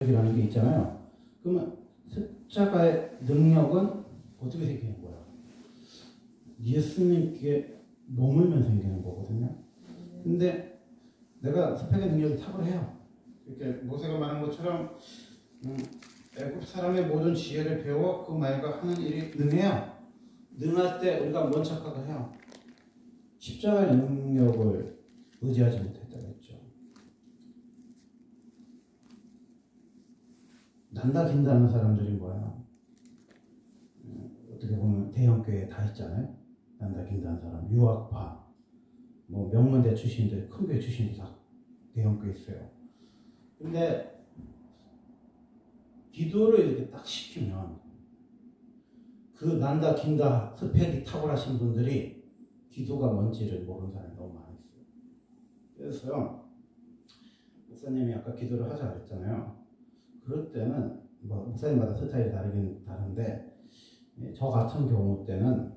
이라는 게 있잖아요. 그러면 십자가의 능력은 어떻게 생기는 거야? 예수님께 머물면 생기는 거거든요. 근데 내가 스펙의 능력이 탁월해요. 이렇게 모세가 말한 것처럼 애굽 사람의 모든 지혜를 배워 그 말과 하는 일이 능해요. 능할 때 우리가 뭔 착각을 해요? 십자가의 능력을 의지하지 못했다고 했죠. 난다 긴다는 사람들이 뭐야? 어떻게 보면 대형교회에 다 있잖아요. 난다 긴다는 사람, 유학파, 뭐 명문대 출신들, 큰 교회 출신들 다 대형교회 있어요. 근데 기도를 이렇게 딱 시키면 그 난다 긴다 스펙이 탁월하신 분들이 기도가 뭔지를 모르는 사람이 너무 많이 있어요. 그래서 목사님이 아까 기도를 하자 그랬잖아요. 그럴 때는 뭐 목사님마다 스타일이 다르긴 다른데 저 같은 경우 때는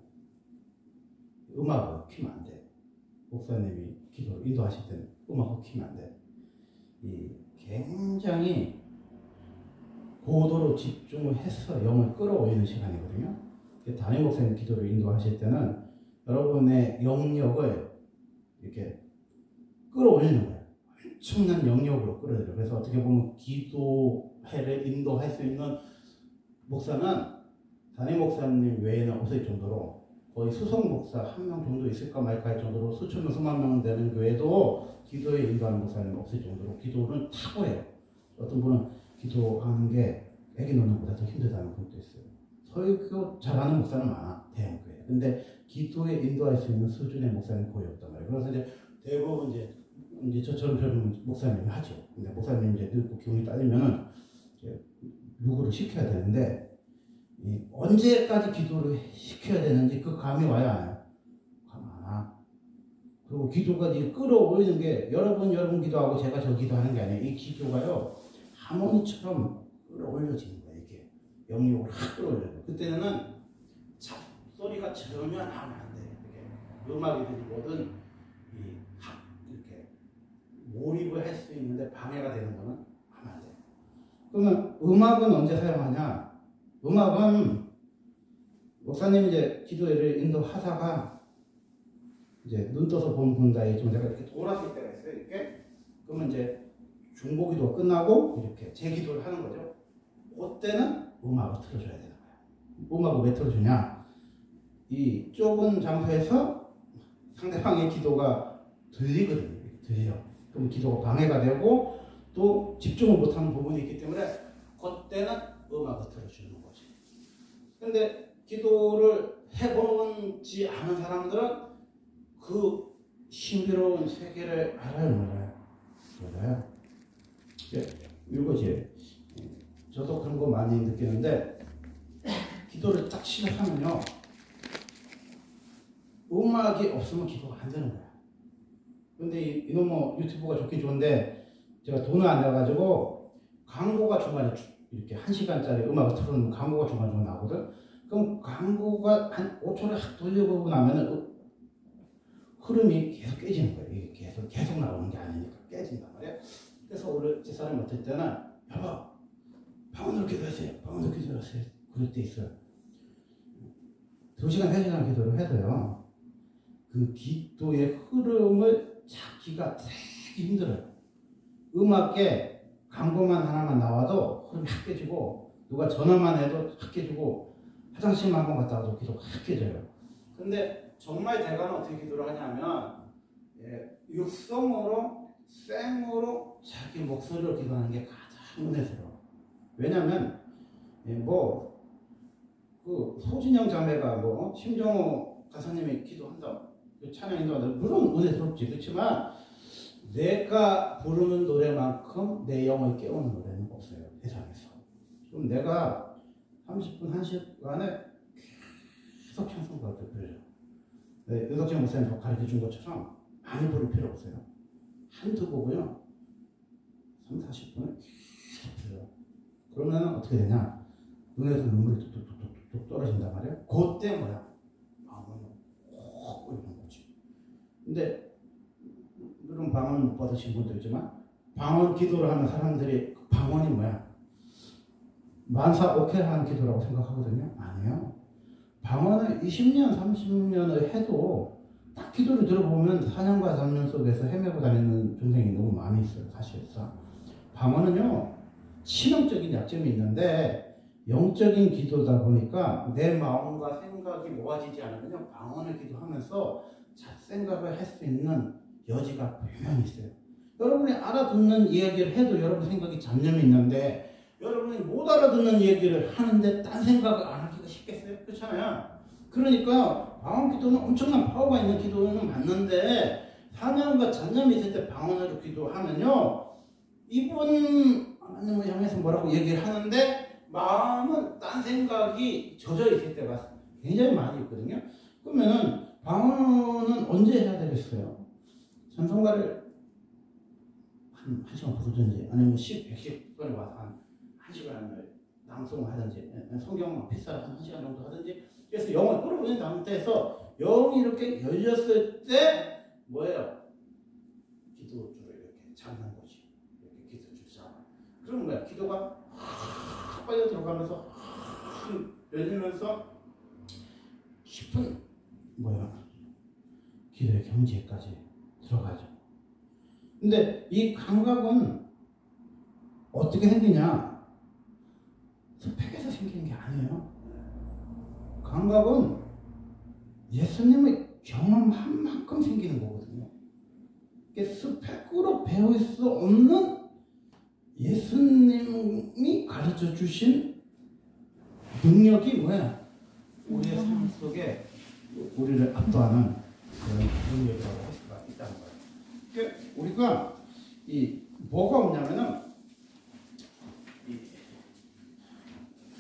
음악을 키면 안 돼. 목사님이 기도를 인도하실 때는 음악을 키면 안 돼. 이 굉장히 고도로 집중을 해서 영을 끌어올리는 시간이거든요. 담임 목사님 기도를 인도하실 때는 여러분의 영역을 이렇게 끌어올리는 거예요. 엄청난 영역으로 끌어들여요. 그래서 어떻게 보면 기도회를 인도할 수 있는 목사는 담임 목사님 외에는 없을 정도로 거의 수석 목사 한 명 정도 있을까 말까 할 정도로 수천 명, 수만 명 되는 교회도 기도에 인도하는 목사님 없을 정도로 기도는 탁월해요. 어떤 분은 기도하는 게 애기 노는 것보다 더 힘들다는 분도 있어요. 설교 잘하는 목사는 많아, 대형교회. 근데 기도에 인도할 수 있는 수준의 목사는 거의 없단 말이에요. 그래서 이제 대부분 이제 저처럼 젊은 목사님이 하죠. 근데 목사님 이제 늙고 기운이 딸리면은 이제 누구를 시켜야 되는데 언제까지 기도를 시켜야 되는지 그 감이 와야 안 와요? 감 안 와. 그리고 기도가 이제 끌어올리는 게 여러분 기도하고 제가 저 기도하는 게 아니에요. 이 기도가요 하모니처럼 끌어올려지는 거예요. 이게 영역을 확 끌어올려요. 그때는 잡소리가 전혀 나면 안 돼요. 이렇게 음악이든 뭐든 이렇게 몰입을 할 수 있는데 방해가 되는 거는 하면 안 돼요. 그러면 음악은 언제 사용하냐? 음악은 목사님이 이제 기도회를 인도하다가 이제 눈 떠서 본다에 좀 내가 이렇게 돌았을 때가 있어요. 이렇게 그러면 이제 중보기도가 끝나고 이렇게 재기도를 하는 거죠. 그때는 음악을 틀어줘야 되는 거야. 음악을 왜 틀어주냐? 이 좁은 장소에서 상대방의 기도가 들리거든요. 들려. 그럼 기도가 방해가 되고 또 집중을 못하는 부분이 있기 때문에 그때는 음악을 틀어주는 거지. 근데 기도를 해보지 않은 사람들은 그 신비로운 세계를 알아요, 몰라요? 몰라요. 이거지. 저도 그런 거 많이 느끼는데 기도를 딱 시작하면요 음악이 없으면 기도가 안 되는 거야. 근데 이놈 뭐 유튜브가 좋긴 좋은데 제가 돈을 안 내가지고 광고가 중간에 이렇게 1시간짜리 음악을 틀어놓으면 광고가 중간에 나오거든. 그럼 광고가 한 5초를 확 돌려보고 나면은 흐름이 계속 깨지는 거예요. 이게 계속 나오는 게 아니니까 깨진단 말이에요. 그래서 우리 집사람이 어떨 때는 여보 방언으로 기도하세요. 방언으로 기도하세요. 그럴 때 있어요. 2시간, 3시간 기도를 해도요. 그 기도의 흐름을 찾기가 되게 힘들어요. 음악에 광고만 하나만 나와도 흐름이 확 깨지고 누가 전화만 해도 확 깨지고 화장실만 한번 갔다 와도 기도가 확 깨져요. 근데 정말 대가는 어떻게 기도를 하냐면 육성으로 생으로 자기 목소리로 기도하는 게 가장 은혜스러워. 왜냐면 그 소진영 자매가 심정호 가사님이 기도한다, 찬양 인도한다, 물론 은혜스럽지. 그렇지만 내가 부르는 노래만큼 내 영을 깨우는 노래는 없어요, 세상에서. 그럼 내가 30분, 1시간에 계속 찬송가를 부르죠. 윤석진 목사님 가르쳐 준 것처럼 많이 부를 필요 없어요. 한두 곡은요 3, 40분을 계속 불러요. 그러면 어떻게 되냐? 눈에서 눈물이 뚝뚝뚝뚝 떨어진단 말이에요. 그때 뭐야? 방언을 콕 올리는 거지. 근데 물론 방언 못 받으신 분도 있지만 방언 기도를 하는 사람들이 방언이 뭐야? 만사 오케이한 기도라고 생각하거든요. 아니에요. 방언을 20년, 30년을 해도 딱 기도를 들어보면 사냥과 잡념 속에서 헤매고 다니는 중생이 너무 많이 있어요. 사실상. 방언은요, 치명적인 약점이 있는데 영적인 기도다 보니까 내 마음과 생각이 모아지지 않으면 방언을 기도하면서 잡생각을 할 수 있는 여지가 분명히 있어요. 여러분이 알아듣는 이야기를 해도 여러분 생각이 잡념이 있는데 여러분이 못 알아듣는 얘기를 하는데 딴 생각을 안 하기가 쉽겠어요? 그렇잖아요. 그러니까 방언 기도는 엄청난 파워가 있는 기도는 맞는데 사명과 잡념이 있을 때 방언으로 기도하면요, 이분 하나님을 향해서 뭐라고 얘기를 하는데 마음은 딴 생각이 젖어 있을 때가 굉장히 많이 있거든요. 그러면은 방언은 언제 해야 되겠어요? 찬송가를 한 시간 부르든지 아니면 110번에 와서 한 1시간을 낭송을 하든지 성경 필사를 한 1시간 정도 하든지, 그래서 영을 끌어올린 상태에서 영이 이렇게 열렸을 때 뭐예요? 기도줄을 이렇게 잡는 거지. 이렇게 기도줄 잡아. 그러면 뭐야? 기도가 확 빨려 들어가면서 열리면서 깊은 뭐야? 기도의 경지에까지 들어가죠. 근데 이 감각은 어떻게 생기냐? 스펙에서 생기는 게 아니에요. 감각은 예수님의 경험한 만큼 생기는 거거든요. 이게 스펙으로 배울 수 없는 예수님이 가르쳐 주신 능력이 뭐야? 우리의 삶 속에 우리를 압도하는 그런 능력이라고 할 수가 있다는 거예요. 그러니까 우리가 뭐가 없냐면은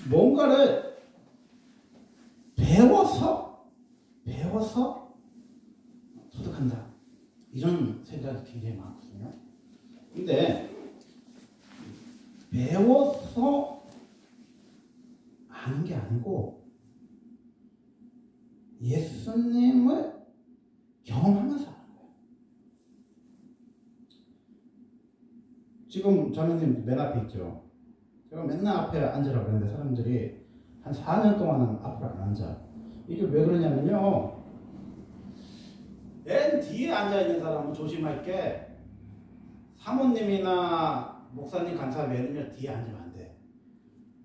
뭔가를 배워서 소득한다, 이런 생각이 굉장히 많거든요. 근데 배워서 아는 게 아니고 예수님을 경험하면서 아는 거예요. 지금 자매님 맨 앞에 있죠. 제가 맨날 앞에 앉으라고 그랬는데 사람들이 한 4년 동안은 앞으로 안 앉아. 이게 왜 그러냐면요, 맨 뒤에 앉아있는 사람은 조심할 게, 사모님이나 목사님, 간사 외에는요 뒤에 앉으면 안 돼.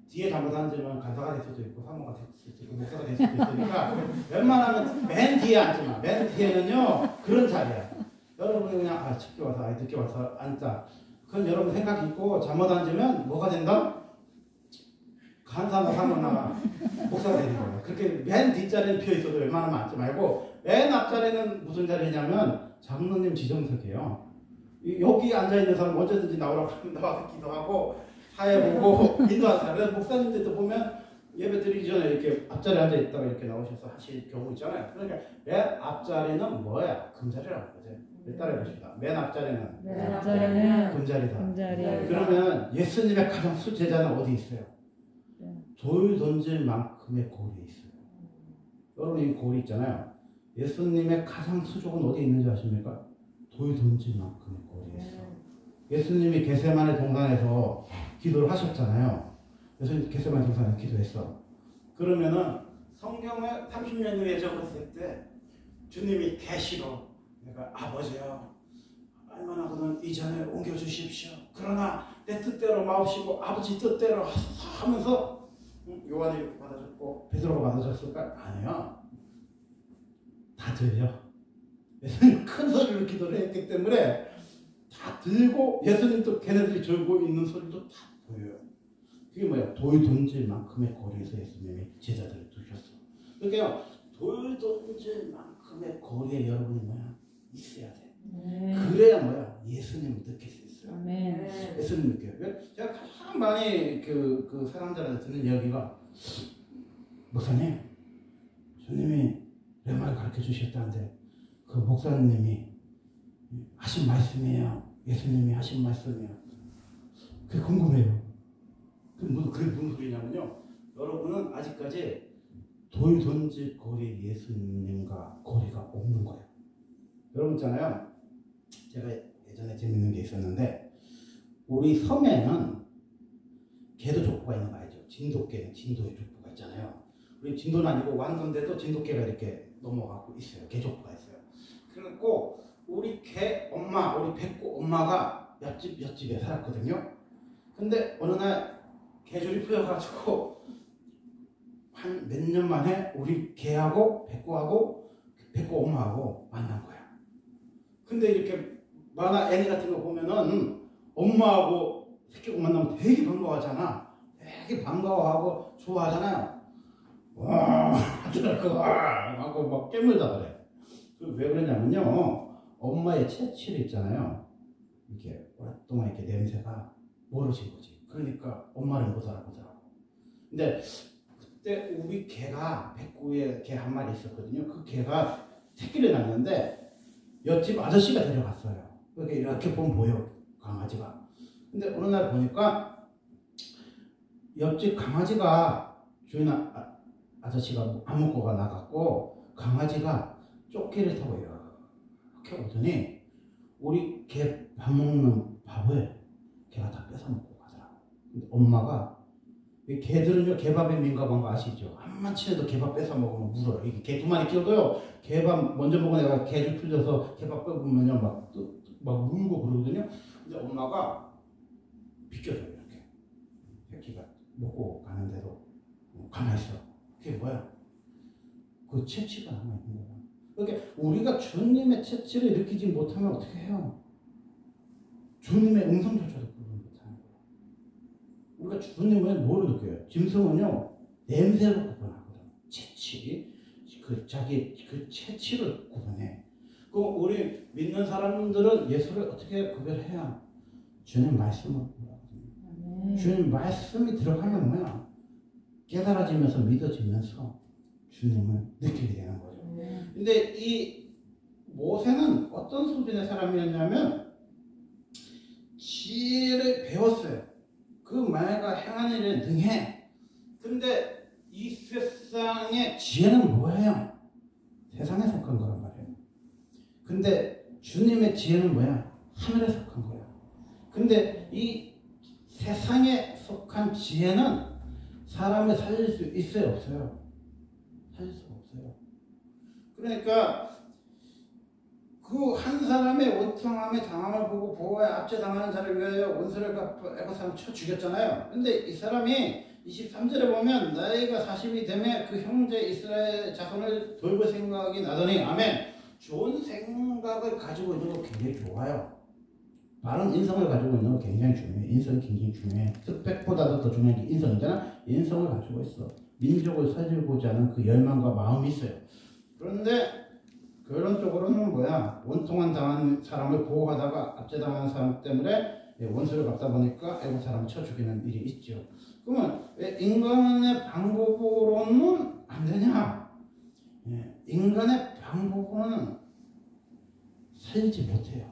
뒤에 잘못 앉으면 간사가 될 수도 있고 사모가 될 수도 있고 목사가 될 수도 있으니까 웬만하면 맨 뒤에 앉지 마. 맨 뒤에는요 그런 자리야. 여러분이 그냥 늦게 와서 늦게 와서 앉자. 그건 여러분 생각이 있고 잘못 앉으면 뭐가 된다? 간사나 사모나 목사가 되는 거예요. 그렇게 맨 뒷자리는 비어 있어도 웬만하면 앉지 말고, 맨 앞자리는 무슨 자리냐면 장로님 지정석이에요. 여기 앉아있는 사람 언제든지 나와서 기도하고 사회 보고 인도하는 목사님들도 보면 예배 드리기 전에 이렇게 앞자리에 앉아있다가 이렇게 나오셔서 하실 경우 있잖아요. 그러니까 맨 앞자리는 뭐야? 금자리라고 하죠. 따라해봅시다. 맨 앞자리는 금자리다. 금자리. 그러면 예수님의 가장 수제자는 어디 있어요? 돌 던질 만큼의 골이 있어요. 여러분 이 골이 있잖아요. 예수님의 가장 수족은 어디에 있는지 아십니까? 돌 던질 만큼의 골이 있어요. 예수님이 겟세마네 동산에서 기도를 하셨잖아요. 예수님 겟세마네 동산에서 기도했어. 그러면은 성경을 30년 후에 적었을 때 주님이 계시로 내가 아버지요, 알만하거든 이 잔을 옮겨주십시오. 그러나 내 뜻대로 마옵시고 아버지 뜻대로 하면서 요한이 받아줬고 베드로가 받아줬을까? 아니요. 다 들려. 예수님 큰 소리로 기도를 했기 때문에 다 들고, 예수님도 걔네들이 졸고 있는 소리도 다 보여요. 그게 뭐야? 돌 던질 만큼의 거리에서 예수님이 제자들을 두셨어. 그러니까 돌 던질 만큼의 거리에 여러분이 뭐야? 있어야 돼. 그래야 뭐야? 예수님을 느낄 수 있어요. 예수님 느껴요. 제가 가장 많이 그 사람들한테 듣는 이야기가, 목사님, 주님이 내 말을 가르쳐 주셨다는데 그 목사님이 하신 말씀이에요? 예수님이 하신 말씀이에요? 그게 궁금해요. 그게 무슨 소리냐면요, 여러분은 아직까지 돌 던질 거리 예수님과 거리가 없는 거예요. 여러분 있잖아요, 제가 예전에 재밌는 게 있었는데, 우리 섬에는 개도 족보가 있는 거 알죠? 진돗개, 진도의 족보가 있잖아요. 우리 진도는 아니고 완도인데도 진돗개가 이렇게 넘어가고 있어요. 개족보가 있어요. 그리고 우리 개 엄마, 우리 백구 엄마가 옆집에 살았거든요. 근데 어느 날 계절이 풀려가지고 한 몇 년 만에 우리 개하고 백구 엄마하고 만난 거야. 근데 이렇게 만화 애니 같은 거 보면은 엄마하고 새끼고 만나면 되게 반가워하잖아. 되게 반가워하고 좋아하잖아요. 와, 하고 막 깨물다 그래. 왜 그러냐면요, 엄마의 채취를 있잖아요. 이렇게 오랫동안 이렇게 냄새가 멀어진 거지. 그러니까 엄마를 못 알아보더라고. 근데 그때 우리 개가 백구에 개 한 마리 있었거든요. 그 개가 새끼를 낳는데 옆집 아저씨가 데려갔어요. 이렇게 보면 보여, 강아지가. 근데 어느 날 보니까 옆집 강아지가 주인 아저씨가 안 먹고가 나갔고 강아지가 조끼를 타고 이렇게 오더니 우리 개 밥 먹는 밥을 개가 다 뺏어 먹고 가더라고. 근데 엄마가, 개들은요 개밥에 민감한 거 아시죠? 한만 치해도 개밥 뺏어 먹으면 물어요. 이게 개 두 마리 키워도요 개밥 먼저 먹은 애가 개를 풀려서 개밥 뺏으면요 막 물고 그러거든요. 근데 엄마가 비켜줘요. 이렇게 새끼가 먹고 가는데도 가만히 있어. 그게 뭐야? 그 채취가 남아있는 거야. 그러니까 우리가 주님의 채취를 일으키지 못하면 어떻게 해요? 주님의 음성조차도 부르지 못하는 거예요. 우리가 주님을 뭐로 느껴요? 짐승은요 냄새로 구분하거든. 채취, 자기 그 채취를 구분해. 그 우리 믿는 사람들은 예수를 어떻게 구별해야? 주님 말씀을 구별하거든요. 주님 말씀이 들어가면 뭐야? 깨달아지면서 믿어지면서 주님을 느끼게 되는 거죠. 근데 이 모세는 어떤 수준의 사람이었냐면 지혜를 배웠어요. 그 마야가 행한 일을 능해. 근데 이 세상의 지혜는 뭐예요? 세상에 속한 거란 말이에요. 근데 주님의 지혜는 뭐야? 하늘에 속한 거야. 근데 이 세상에 속한 지혜는 사람을 살릴 수 있어요, 없어요? 살릴 수가 없어요. 그러니까 그 한 사람의 원통함의 당함을 보고 보호에 압제당하는 자를 위하여 원수를 갚아 애고사람 쳐 죽였잖아요. 근데 이 사람이 23절에 보면 나이가 40이 되면 그 형제 이스라엘 자손을 돌볼 생각이 나더니 아멘. 좋은 생각을 가지고 있는 거 굉장히 좋아요. 바른 인성을 가지고 있는 거 굉장히 중요해. 인성이 굉장히 중요해. 스펙보다도 더 중요한 게 인성이잖아. 인성을 가지고 있어. 민족을 살리고자 하는 그 열망과 마음이 있어요. 그런데 그런 쪽으로는 뭐야? 원통한 당한 사람을 보호하다가 압제당하는 사람 때문에 원수를 갚다 보니까 애국 사람을 쳐 죽이는 일이 있죠. 그러면 왜 인간의 방법으로는 안 되냐? 인간의 방법으로는 살지 못해요.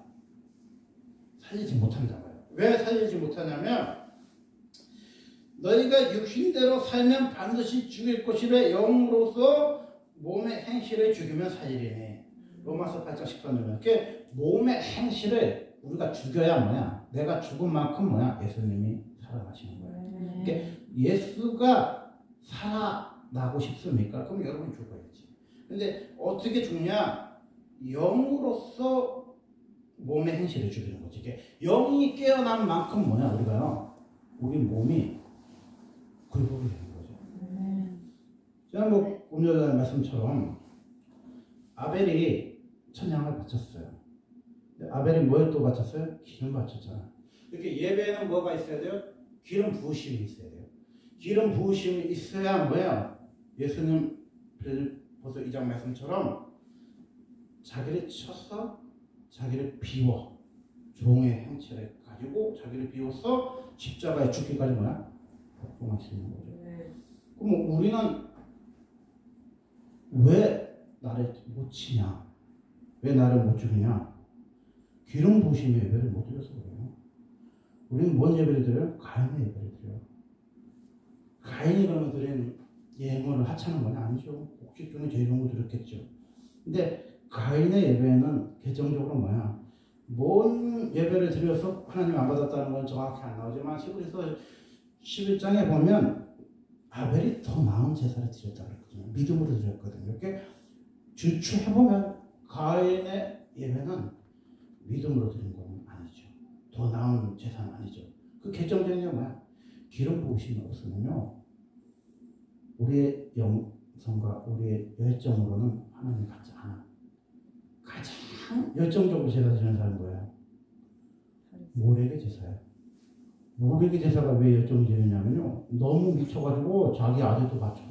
살리지 못한다고요. 왜 살리지 못하냐면 너희가 육신대로 살면 반드시 죽일 것이래 영으로서 몸의 행실을 죽이면 살리리니. 로마서 8장 13절. 이렇게 몸의 행실을 우리가 죽여야 뭐야? 내가 죽은 만큼 뭐야? 예수님이 살아나시는 거예요. 그러니까 예수가 살아나고 싶습니까? 그럼 여러분이 죽어야지. 근데 어떻게 죽냐? 영으로서 몸의 행실을 죽이는 거지. 이게 영이 깨어난 만큼 뭐야? 우리가요. 우리 몸이 굴복이 되는 거죠. 지난번 오늘 말씀처럼 아벨이 천냥을 바쳤어요. 아벨이 뭘 또 바쳤어요? 기름 바쳤잖아. 이렇게 예배에는 뭐가 있어야 돼요? 기름 부으심이 있어야 돼요. 기름 부으심이 있어야 뭐야? 예수님 벌써 2장 말씀처럼 자기를 쳐서 자기를 비워 종의 행체를 가지고 자기를 비워서 십자가에 죽기까지 뭐야? 복종하시는 거죠. 그럼 우리는 왜 나를 못 치냐? 왜 나를 못 죽이냐? 기름 부으심의 예배를 못 드려서 그래요. 우리는 뭔 예배를 드려요? 가인의 예배를 드려요. 가인이 그러면 드린 예물을 하찮은 건 아니죠. 곡식 중에 제일 좋은 거 드렸겠죠. 근데 가인의 예배는 결정적으로 뭐야? 뭔 예배를 드려서 하나님 안 받았다는 건 정확히 안 나오지만 히브리서 11장에 보면 아벨이 더 나은 제사를 드렸다고 그랬거든요. 믿음으로 드렸거든요. 이렇게 주추해보면 가인의 예배는 믿음으로 드린 건 아니죠. 더 나은 제사는 아니죠. 그 결정적인 게 뭐야? 기름 부으심이 없으면요, 우리의 영성과 우리의 열정으로는 하나님 같지 않아. 가장 열정적으로 제사 드리는 사람은 뭐예요? 모래의 제사예요. 모래의 제사가 왜 열정적이냐면요, 너무 미쳐가지고 자기 아들도 바쳐.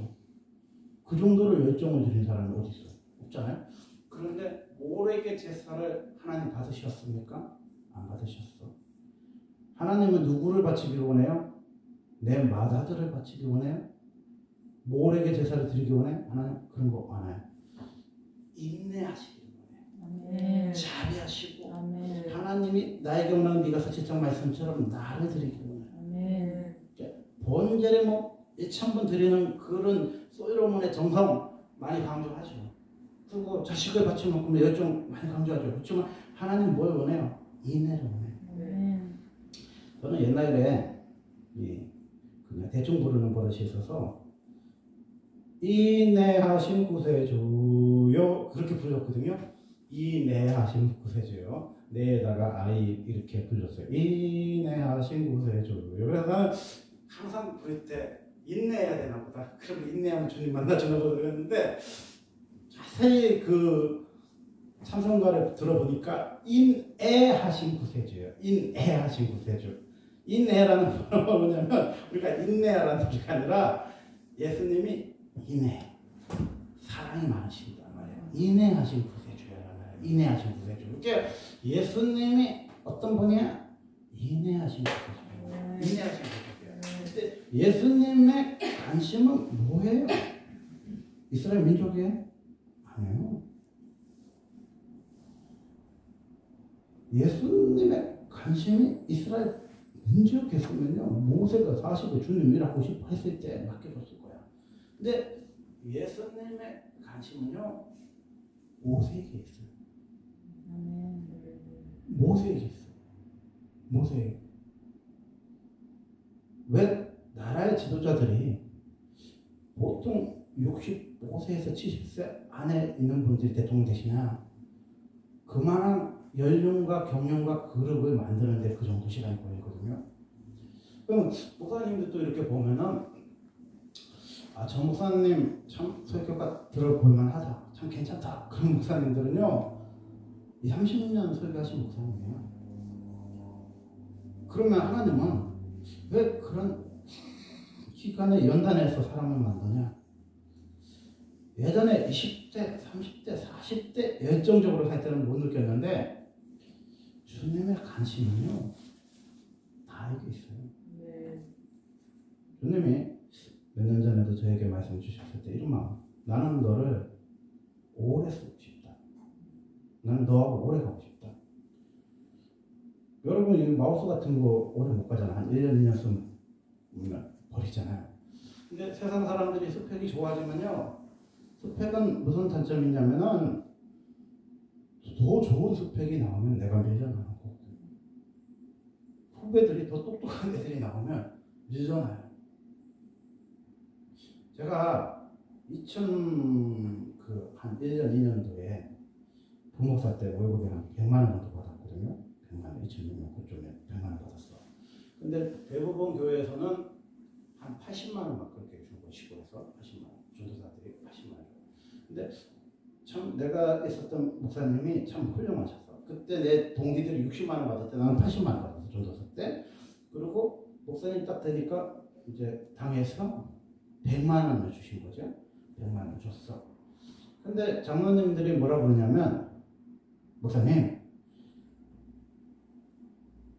그 정도로 열정을 드린 사람이 어디 있어요? 없잖아요. 그런데 모래의 제사를 하나님 받으셨습니까? 안 받으셨어. 하나님은 누구를 바치기 원해요? 내 맏아들을 바치기 원해요? 모래의 제사를 드리기 원해요? 하나님 그런 거 안 해요. 인내하시기 원해요. 자비하시고 하나님이 나에게 원하는 미가서 7장 말씀처럼 나를 드리기 원해요. 번제를 뭐 1,000번 드리는 그런 솔로몬의 정성 많이 강조하죠. 그리고 자식을 바칠 만큼 열정 많이 강조하죠. 그렇지만 하나님 뭘 원해요? 인내를 원해요. 저는 옛날에 그냥 대충 부르는 버릇이 있어서 인내하신 구세주요 그렇게 불렀거든요. 인내하신 구세주요. 내에다가 아이 이렇게 불렀어요. 인내하신 구세주요. 그래서 나는 항상 부를 때 인내해야 되나 보다. 그럼 인내하면 주님 만나주나 보다 그랬는데 자세히 그 찬송가를 들어보니까 인애하신 구세주예요. 인애하신 구세주. 인애라는 단어가 뭐냐면 우리가 인내하라는 소리가 아니라 예수님이 인애, 사랑이 많으시단 말이에요. 인애하신 구세주라는 말이에요. 인애하신 구세주. 그러니까 예수님이 어떤 분이야? 인애하신 구세주예요. 인애하신 구세주예요. 근데 예수님의 관심은 뭐예요? 이스라엘 민족이에요? 아니에요. 예수님의 관심이 이스라엘 민족이었으면요, 모세가 40을 주님 일하고 싶어 했을 때 맡겨줬을 거야. 근데 예수님의 관심은요, 모세에게 있어요. 모세에게 있어요. 모세에게. 왜 나라의 지도자들이 보통 65세에서 70세 안에 있는 분들이 대통령 되시냐? 그만한 연륜과 경륜과 그룹을 만드는데 그 정도 시간이 걸리거든요. 그럼 목사님들도 이렇게 보면은 저 목사님 참 설교가 들어볼만 하다, 참 괜찮다, 그런 목사님들은요 30년 설교하신 목사님이에요. 그러면 하나님은 왜 그런 기간에 연단해서 사람을 만드냐? 예전에 20대, 30대, 40대 열정적으로 살 때는 못 느꼈는데 주님의 관심은요 나에게 있어요. 주님이 몇 년 전에도 저에게 말씀 주셨을 때 이런 마음, 나는 너를 오래 쓰고 싶다. 나는 너하고 오래 가고 싶다. 여러분 이 마우스 같은 거 오래 못 가잖아. 한 1년, 2년 쓰면 버리잖아요. 근데 세상 사람들이 스펙이 좋아지면요, 스펙은 무슨 단점이 있냐면은 더 좋은 스펙이 나오면 내가 밀려나는 거거든요. 후배들이 더 똑똑한 애들이 나오면 밀려나요. 제가 한 1년, 2년도에 부목사 때 월급이 한 100만 원 정도 받았거든요. 100만 원, 2006년 그쪽에 100만 원 받았어. 근데 대부분 교회에서는 한 80만 원만 그렇게 주고 시골에서 80만 원, 전도사들이 80만 원. 근데 참 내가 있었던 목사님이 참 훌륭하셨어. 그때 내 동기들이 60만 원 받을 때 나는 80만 원 받았어, 전도사 때. 그리고 목사님 딱 되니까 이제 당에서 100만 원을 주신 거죠. 100만 원 줬어. 근데 장로님들이 뭐라고 그러냐면, 목사님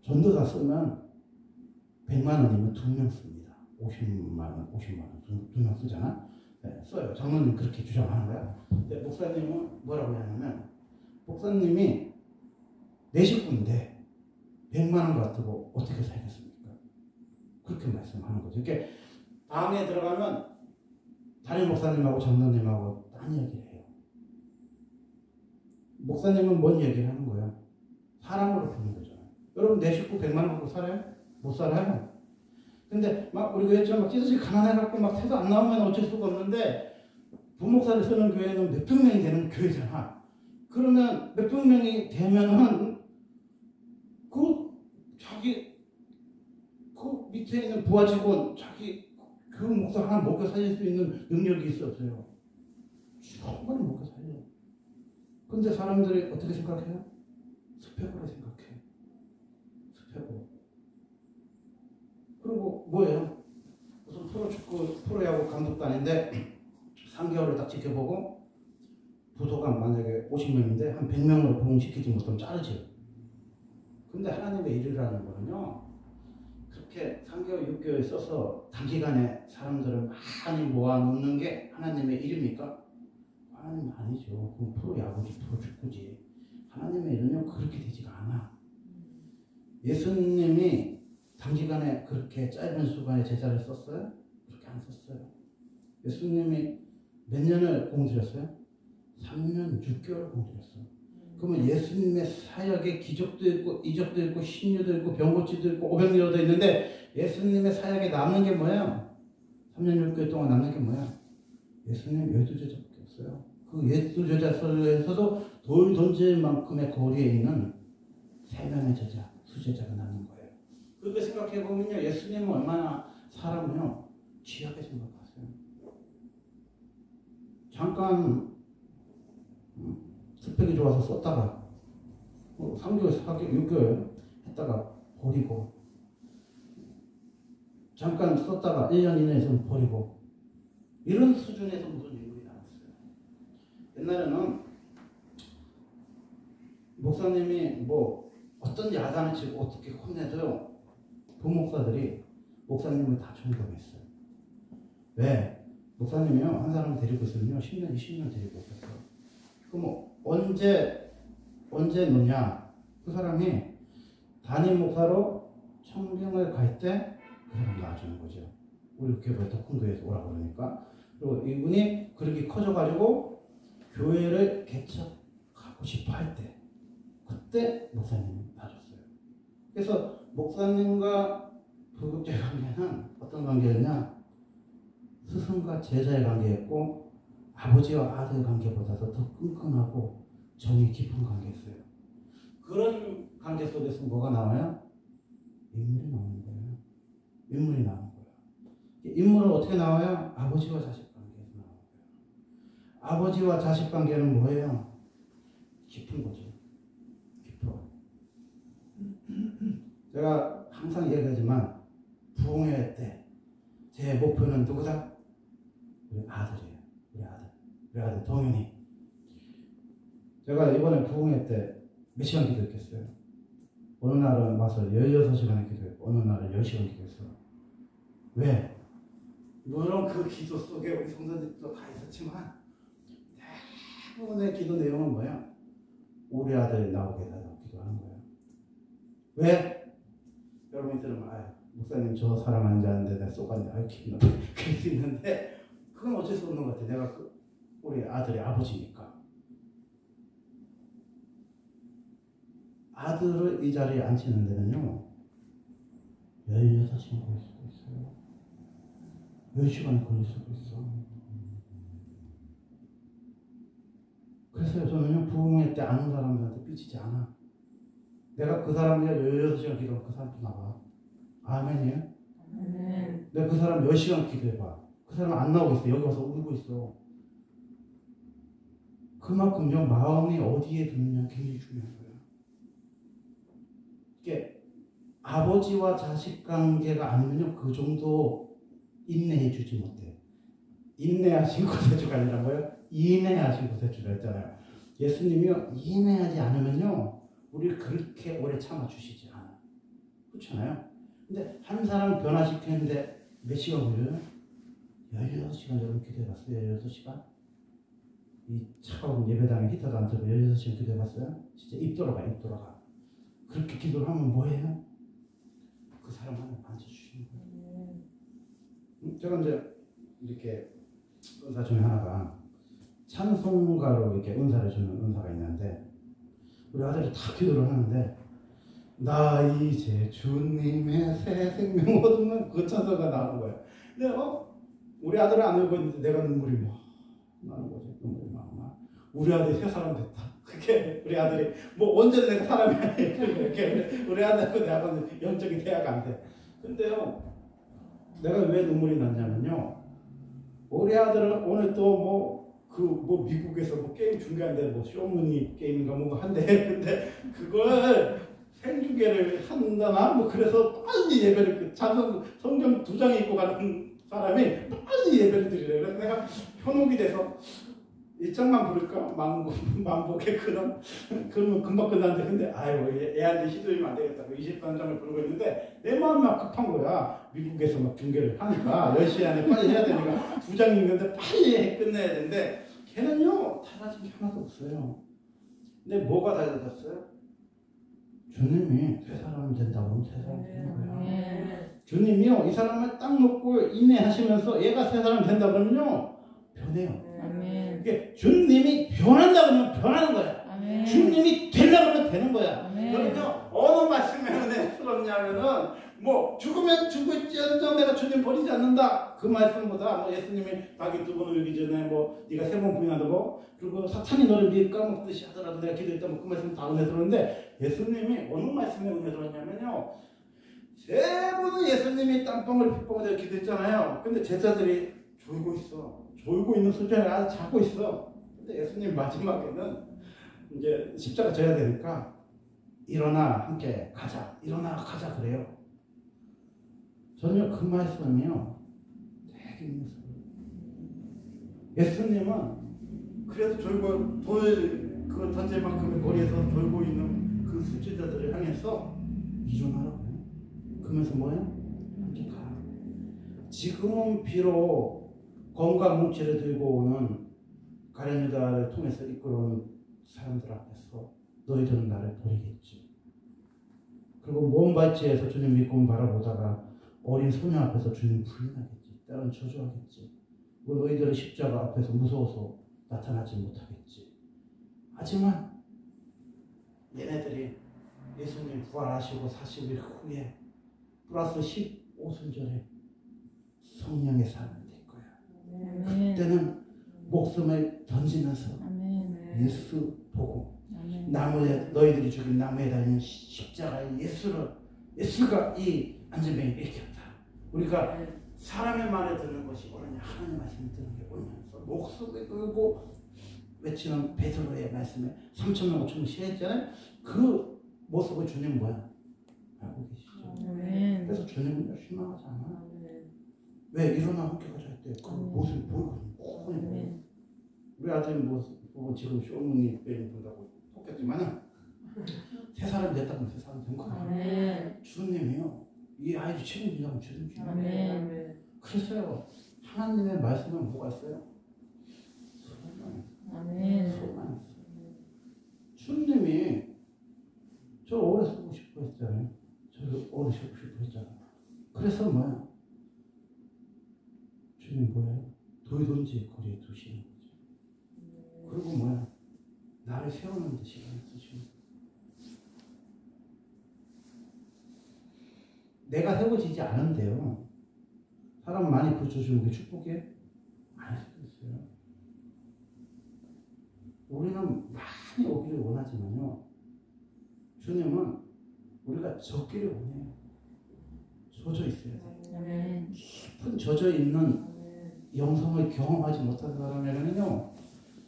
전도사 쓰면 100만 원이면 2명 씁니다. 50만 원, 50만 원 2명 쓰잖아. 네, 써요. 장로님 그렇게 주장하는 거야. 근데 목사님은 뭐라고 하냐면, 목사님이 내 식구인데 100만 원 가지고 어떻게 살겠습니까? 그렇게 말씀하는 거죠. 이렇게 방에 들어가면 담임 목사님하고 장로님하고 딴 얘기를 해요. 목사님은 뭔 얘기를 하는 거예요? 사람으로 보는 거잖아요. 여러분 내 식구 100만 원 갖고 살아요? 못 살아요. 근데 막 우리가 했지만 막 찢어지게 가난해갖고 막 새도 안 나오면 어쩔 수가 없는데 부목사를 쓰는 교회는 몇백 명이 되는 교회잖아. 그러면 몇백 명이 되면은 자기 그 밑에 있는 부하 직원 자기 그 목사 하나 먹여 살릴 수 있는 능력이 있어 없어요? 충분히 먹여 살려. 근데 사람들이 어떻게 생각해요? 스펙으로 생각해. 스펙으로. 그리고 뭐예요? 무슨 프로축구, 프로야구 감독도 아닌데 3개월을 딱 지켜보고 부도가 만약에 50명인데 한 100명으로 부흥시키지 못하면 자르지. 근데 하나님의 일이라는 거는요, 그렇게 3개월, 6개월 써서 단기간에 사람들을 많이 모아놓는 게 하나님의 일입니까? 하나님 아니죠. 그럼 프로야구지, 프로축구지. 하나님의 일은요, 그렇게 되지가 않아. 예수님이 단기간에 그렇게 짧은 시간에 제자를 썼어요? 그렇게 안 썼어요. 예수님이 몇 년을 공들였어요? 3년 6개월 공들였어요. 그러면 예수님의 사역에 기적도 있고 이적도 있고 신유도 있고 병고치도 있고 오병이어도 있는데 예수님의 사역에 남는 게 뭐예요? 3년 6개월 동안 남는 게 뭐야? 예수님 12제자밖에 없어요. 그 12제자에서도 돌 던질 만큼의 거리에 있는 3명의 제자, 수제자가 남는 거예요. 그렇게 생각해 보면요, 예수님은 얼마나 사람을요 귀하게 생각하세요. 잠깐 스펙이 좋아서 썼다가 3개월, 4개월, 6개월 했다가 버리고, 잠깐 썼다가 1년 이내에서 버리고, 이런 수준에서 무슨 인물이 나왔어요. 옛날에는 목사님이 뭐 어떤 야단을 치고 어떻게 혼내도 부목사들이 목사님을 다 존경했어요. 왜? 목사님이요, 한 사람을 데리고 있으면요 10년, 20년 데리고 있었어요. 그럼 언제 놓냐? 그 사람이 담임 목사로 청빙을 갈 때 그 사람 놔주는 거죠. 우리 교회 더 큰 교회에서 오라고 그러니까. 그리고 이분이 그렇게 커져가지고 교회를 개척하고 싶어 할 때, 그때 목사님이 놔줬어요. 그래서 목사님과 부국제 관계는 어떤 관계였냐? 스승과 제자의 관계였고, 아버지와 아들 관계보다도 더 끈끈하고 정이 깊은 관계였어요. 그런 관계 속에서 뭐가 나와요? 인물이 나오는 거예요. 인물이 나오는 거예요. 인물은 어떻게 나와요? 아버지와 자식 관계에서 나오는 거예요. 아버지와 자식 관계는 뭐예요? 깊은 거죠. 깊어. 제가 항상 얘기하지만 부흥회 때 제 목표는 누구다? 우리 아들이에요. 우리 아들 동현이. 제가 이번에 부흥회 때 몇 시간 기도했겠어요? 어느 날은 와서 16시간을 기도했고 어느 날은 10시간 기도했어요. 왜? 물론 그 기도 속에 우리 성도들도 다 있었지만 대부분의 기도 내용은 뭐야? 우리 아들 나오게 해달라고 기도하는 거예요. 왜? 여러분이 들으면 목사님 저 사랑하는 자인데 내가 쏘갔는데 기분 나쁘게 그럴 수 있는데, 그건 어쩔 수 없는 것 같아. 내가 우리 아들의 아버지니까. 아들을 이 자리에 앉히는 데는요 16시간 걸릴 수도 있어요. 10시간 걸릴 수도 있어. 그래서 저는요 부흥회 때 아는 사람들한테 삐지지 않아. 내가 그 사람이랑 16시간 기도하면 그 사람 또 나와. 아멘이에요? 내가 그 사람 10시간 기도해봐. 그 사람 안 나오고 있어. 여기 와서 울고 있어. 그만큼요 마음이 어디에 두느냐 굉장히 중요한 거예요. 이게 아버지와 자식 관계가 아니면요 그 정도 인내해 주지 못해. 인내하신 구세주가 아니라 뭐예요? 인내하신 구세주라 했잖아요. 예수님이요 인내하지 않으면요 우리를 그렇게 오래 참아주시지 않아. 그렇잖아요. 근데 한 사람 변화시키는데 몇 시간 걸려요? 16시간 여러분 기도해봤어요? 16시간? 이 차가운 예배당에 히터도 안 틀고 16시간 기도해봤어요? 진짜 입 돌아가. 그렇게 기도를 하면 뭐예요? 그 사람 하나 만져주시는 거예요. 제가 이제 이렇게 은사 중에 하나가 찬송가로 이렇게 은사를 주는 은사가 있는데, 우리 아들이 다 기도를 하는데 나 이제 주님의 새 생명 얻으면 그 찬사가 나오는 거야. 근데 우리 아들은 안 울고 있는데 내가 눈물이 막 나는 거지. 눈물이 막. 우리 아들이 새 사람 됐다. 그게 우리 아들이 뭐 언제든 내가 사람이 아니에요. 이렇게 우리 아들하고 내하고는 영적인 대화가 안 돼. 근데요, 내가 왜 눈물이 났냐면요, 우리 아들은 오늘 또 뭐 미국에서 뭐 게임 중계하는데 뭐 쇼무니 게임인가 뭔가 한대. 근데 그걸 생중계를 한다나 뭐 그래서 빨리 예배를 성경 2장 읽고 가는 사람이 빨리 예배를 드리래. 그래서 내가 현혹이 돼서 1장만 부를까? 만복의 근원? 그러면 금방 끝나는데, 근데, 아유, 애한테 휘둘리면 안 되겠다고 23장을 부르고 있는데, 내 마음이 막 급한 거야. 미국에서 막 중계를 하니까, 10시 안에 빨리 해야 되니까, 2장 읽는데 빨리 끝내야 되는데, 걔는요, 달라진 게 하나도 없어요. 근데 뭐가 달라졌어요? 주님이 새 사람 된다고 하면 새 사람 되는 거야. 주님이요, 이 사람을 딱 놓고 인내하시면서 얘가 새 사람 된다 그러면요, 변해요. 이게 주님이 변한다 그러면 변하는 거야. 아멘. 주님이 되려고 하면 되는 거야. 그러면요, 어느 말씀에 은혜스럽냐면은 뭐 죽으면 죽을지언정 내가 주님 버리지 않는다. 그 말씀보다 뭐 예수님이 자기 두 번 울기 전에 뭐 네가 3번 부인한다고, 그리고 사탄이 너를 미에 까먹듯이 하더라도 내가 기도했다 뭐 그 말씀 다 은혜스러운데, 예수님이 어느 말씀에 은혜스러웠냐면요, 3번은 예수님이 땀방울 핏방울 기도했잖아요. 근데 제자들이 졸고 있어. 졸고 있는 수준에 아주 자고 있어. 근데 예수님 마지막에는 이제 십자가 져야 되니까 일어나 함께 가자. 일어나 가자 그래요. 전혀 그 말씀이요, 되게 무서워요. 예수님은 그래도 졸고 그 던질 만큼의 거리에서 졸고 있는 그 수제자들을 향해서 일어나라고요. 그러면서 뭐예요? 함께 가. 지금은 비록 건강 뭉치를 들고 오는 가룟 유다를 통해서 이끌어오는 사람들 앞에서 너희들은 나를 버리겠지. 그리고 먼 발치에서 주님 믿고 바라보다가 어린 소녀 앞에서 주님 부인하겠지. 때로는 저주하겠지. 너희들은 십자가 앞에서 무서워서 나타나지 못하겠지. 하지만 얘네들이 예수님 부활하시고 40일 후에 플러스 15순절에 성령의 삶을 될 거야. 그때는 목숨을 던지면서 예수 보고, 나무에 너희들이 죽인 나무에 달린 십자가의 예수가 이 안전병이 일으켰다. 우리가 사람의 말을 듣는 것이 옳으냐, 하나님의 말씀을 듣는 게 옳으면서 목숨을 걸고 외치는 베드로의 말씀에 3,000명 5,000명 시했잖아요. 그 모습을 주님 뭐야? 알고 계시죠? 그래서 주님은 실망하지 않아. 왜 일어나 함께 가자 할 때 그 모습이 보이거든요. 우리 아들 모습 지금 쇼문이 빼는 본다고 속겠지만은 새 사람이 됐다면 새 사람이 된 거야. 주님이요, 이 아이를 책임지자면 책임지죠. 그래서요, 하나님의 말씀에 뭐가 있어요? 소망이 있어요. 주님이 저 오래 쓰고 싶어 했잖아요. 저를 오래 쓰고 싶어 했잖아요. 그래서 뭐야? 주님 뭐예요? 돌든지 거리에 두시는 거죠. 그리고 뭐야? 나를 세우는 데 시간을 쓰시는 거예요. 내가 세워지지 않은데요, 사람 많이 붙여주는 게 축복이에요? 아닐 수도 있어요. 우리는 많이 오기를 원하지만요, 주님은 우리가 적기를 원해요. 젖어 있어야 돼요. 깊은 젖어 있는 영성을 경험하지 못한 사람에게는요,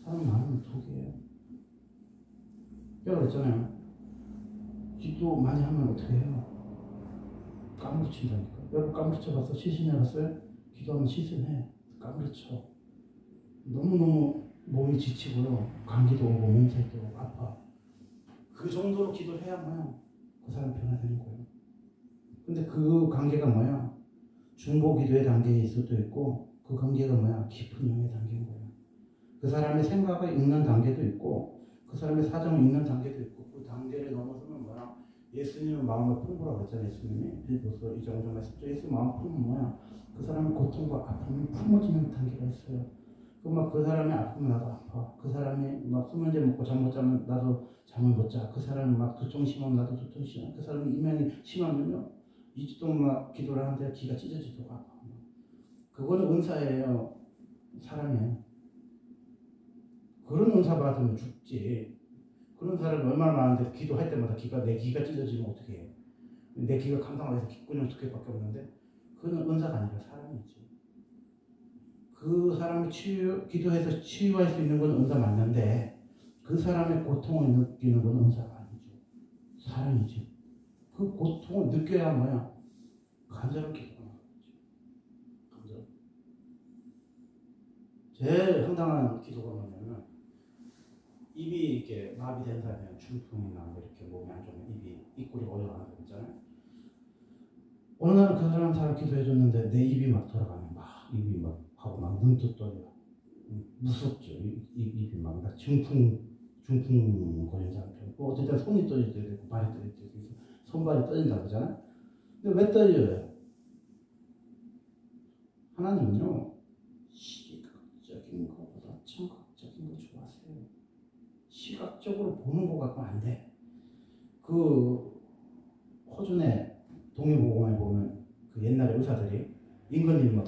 사람 많으면 독이에요. 제가 그랬잖아요. 기도 많이 하면 어떻게 해요? 까무러친다니까. 여러분 까무러쳐봤어? 시신해봤어요? 기도하면 시신해. 까무러쳐. 너무너무 몸이 지치고요, 감기도 오고 몸살도 오고 아파. 그 정도로 기도를 해야만 그 사람 변화되는 거예요. 근데 그 관계가 뭐야? 중보 기도의 단계일 수도 있고, 그 관계가 뭐야? 깊은 영의 단계인 거예요. 그 사람의 생각을 읽는 단계도 있고, 그 사람의 사정을 읽는 단계도 있고, 그 단계를 넘어서면 뭐야? 예수님의 마음을 품으라고 했잖아요. 예수님이 빌보서 2장 말씀, 예수 마음 품으면 뭐야? 그 사람의 고통과 아픔이 품어지는 단계가 있어요. 막 그 사람이 아프면 나도 아파. 그 사람이 막 수면제 먹고 잠 못 자면 나도 잠을 못 자. 그 사람이 막 두통 심하면 나도 두통 심하. 그 사람이 이면이 심하면요 2주 동안 막 기도를 하는데 기가 찢어지도록 아파. 그거는 은사예요. 사랑이에요. 그런 은사 받으면 죽지. 그런 사람이 얼마나 많은데 기도할 때마다 내 기가 찢어지면 어떻게 해요? 내 기가 감당하기 위해서 귓근육 2개밖에 없는데 그건 은사가 아니라 사랑이지. 그 사람이 기도해서 치유할 수 있는 건 은사 맞는데 그 사람의 고통을 느끼는 건 은사가 아니죠. 사랑이지. 그 고통을 느껴야 뭐야? 간절한 기도가 나오죠. 간절. 제일 황당한 기도가 뭐냐면 입이 이렇게 마비된 사람이 중풍이나 뭐 이렇게 몸이 안 좋으면 입꼬리가 올라가는 거 있잖아요. 어느 날은 그 사람 기도해줬는데 내 입이 막 돌아가면 막 입이 막 하고 막 눈도 떠요. 무섭죠. 입이 막 중풍 걸린 사람처럼. 어쨌든 손이 떨릴 때도 있고 발이 떨릴 때도 있고 손발이 떨린다고 그러잖아요. 근데 왜 떨려요? 하나님은요 시각적인 것보다 청각적인 거 좋아하세요. 시각적으로 보는 거 갖고 안 돼. 그 호준의 동의보감에 보면 그 옛날에 의사들이 임금님 막